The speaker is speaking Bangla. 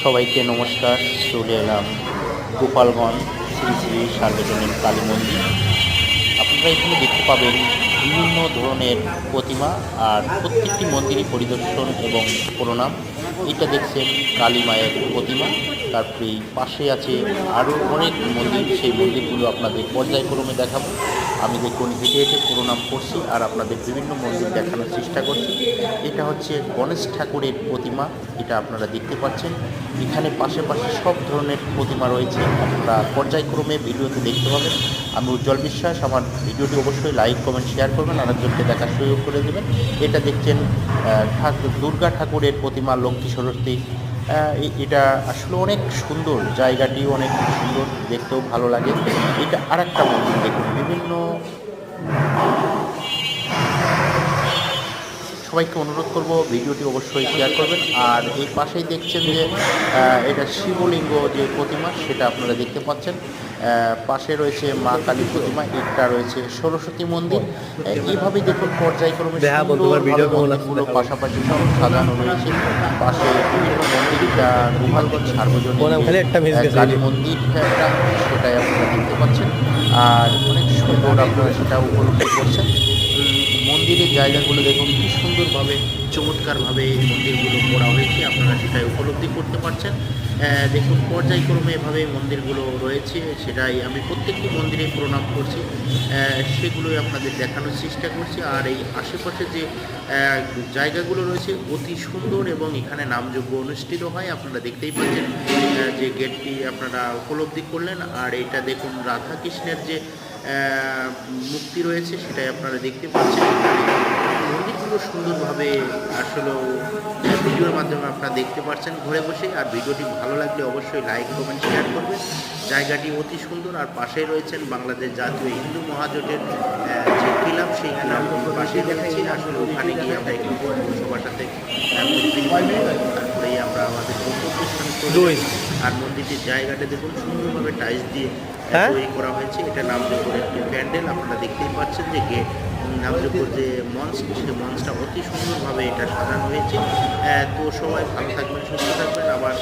সবাইকে নমস্কার। চলে এলাম গোপালগঞ্জ শ্রী শ্রী সার্বজনীন কালী মন্দির। আপনারা এখানে দেখতে পাবেন বিভিন্ন ধরনের প্রতিমা, আর প্রত্যেকটি মন্দিরই পরিদর্শন এবং প্রণাম। এটা দেখছেন কালী মায়ের প্রতিমা, তারপরে পাশে আছে আরও অনেক মন্দির। সেই মন্দিরগুলো আপনাদের পর্যায়ক্রমে দেখাবো। আমি দেখুন হেঁটে হেঁটে প্রণাম করছি আর আপনাদের বিভিন্ন মন্দির দেখানোর চেষ্টা করছি। এটা হচ্ছে গণেশ ঠাকুরের প্রতিমা, এটা আপনারা দেখতে পাচ্ছেন। এখানে পাশে পাশে সব ধরনের প্রতিমা রয়েছে, আপনারা পর্যায়ক্রমে ভিডিওতে দেখতে পাবেন। আমি উজ্জ্বল বিশ্বাস। আমার ভিডিওটি অবশ্যই লাইক কমেন্ট শেয়ার করবেন, আরেকজনকে দেখার সুযোগ করে দেবেন। এটা দেখছেন দুর্গা ঠাকুরের প্রতিমা, লক্ষ্মী সরস্বতী। এটা আসলে অনেক সুন্দর, জায়গাটি অনেক সুন্দর, দেখতেও ভালো লাগে। এটা আরেকটা মন্দির দেখুন, বিভিন্ন সবাইকে অনুরোধ করব ভিডিওটি অবশ্যই শেয়ার করবেন। আর এই পাশেই দেখছেন যে এটা শিবলিঙ্গ যে প্রতিমা, সেটা আপনারা দেখতে পাচ্ছেন। পাশে রয়েছে মা কালী প্রতিমা, একটা রয়েছে সরস্বতী মন্দির। এইভাবেই দেখুন পর্যায়ক্রমে মন্দিরগুলো পাশাপাশি সব সাজানো রয়েছে। পাশে বিভিন্ন মন্দির, গোপালগঞ্জ সার্বজনীন কালী মন্দির সেটাই আপনারা দেখতে পাচ্ছেন। আর অনেক সুন্দর, আপনারা সেটা উপলব্ধি করছেন। মন্দিরের জায়গাগুলো দেখুন কি সুন্দরভাবে, চমৎকারভাবে এই মন্দিরগুলো করা হয়েছে, আপনারা সেটাই উপলব্ধি করতে পারছেন। দেখুন পর্যায়ক্রমে এভাবে মন্দিরগুলো রয়েছে, সেটাই আমি প্রত্যেকটি মন্দিরে প্রণাম করছি, সেগুলোই আপনাদের দেখানোর চেষ্টা করছি। আর এই আশেপাশে যে জায়গাগুলো রয়েছে অতি সুন্দর, এবং এখানে নামযজ্ঞ অনুষ্ঠিত হয়, আপনারা দেখতেই পাচ্ছেন যে গেটটি আপনারা উপলব্ধি করলেন। আর এটা দেখুন রাধাকৃষ্ণের যে মূর্তি রয়েছে, সেটাই আপনারা দেখতে পাচ্ছেন। মন্দিরগুলো সুন্দরভাবে আসলে ভিডিওর মাধ্যমে আপনারা দেখতে পাচ্ছেন ঘরে বসে। আর ভিডিওটি ভালো লাগলে অবশ্যই লাইক কমেন্ট শেয়ার করবেন। জায়গাটি অতি সুন্দর। আর পাশে রয়েছেন বাংলাদেশ জাতীয় হিন্দু মহাজোটের যে ক্লাব, সেই ক্লাব পাশে রয়েছে। আসলে ওখানে গিয়ে আমরা একটু সবার সাথে তারপরেই আমরা আমাদের গন্তব্যস্থানে চলে। আর মন্দিরটির জায়গাটা দেখুন সুন্দরভাবে টাইলস দিয়ে তৈরি করা হয়েছে। এটা নামযজ্ঞের একটি প্যান্ডেল, আপনারা দেখতেই পাচ্ছেন যে গেট নামযজ্ঞ যে মঞ্চ, সেই মঞ্চটা অতি সুন্দরভাবে এটা সাজানো হয়েছে। তো সবাই ভালো থাকবেন, সুস্থ থাকবেন। আবার